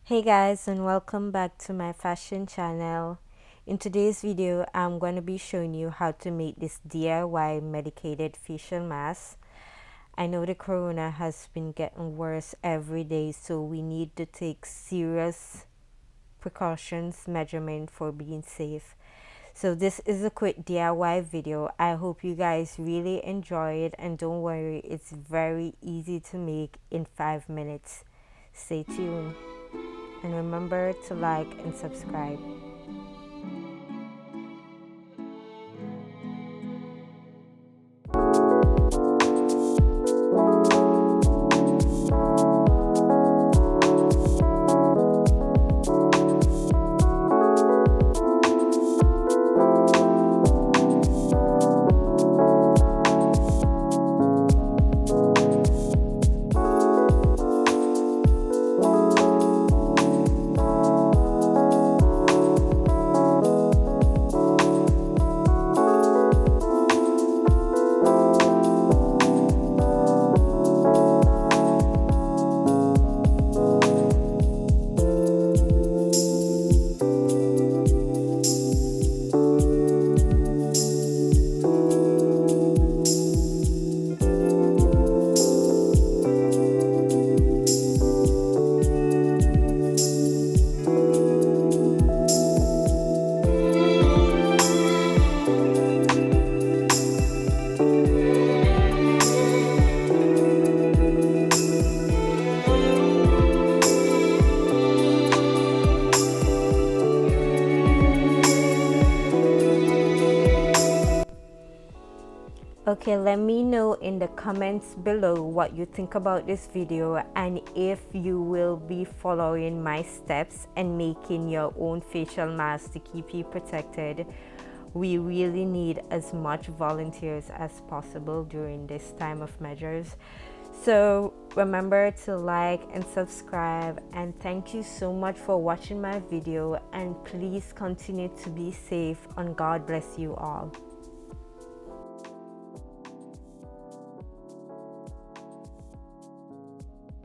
Hey guys, and welcome back to my fashion channel. In today's video, I'm going to be showing you how to make this DIY medicated facial mask. I know the corona has been getting worse every day, so we need to take serious precautions measurement for being safe. So this is a quick DIY video. I hope you guys really enjoy it, and don't worry, it's very easy to make in 5 minutes. Stay tuned and remember to like and subscribe. Okay, let me know in the comments below what you think about this video and if you will be following my steps and making your own facial mask to keep you protected. We really need as much volunteers as possible during this time of measures. So remember to like and subscribe, and thank you so much for watching my video, and please continue to be safe and God bless you all.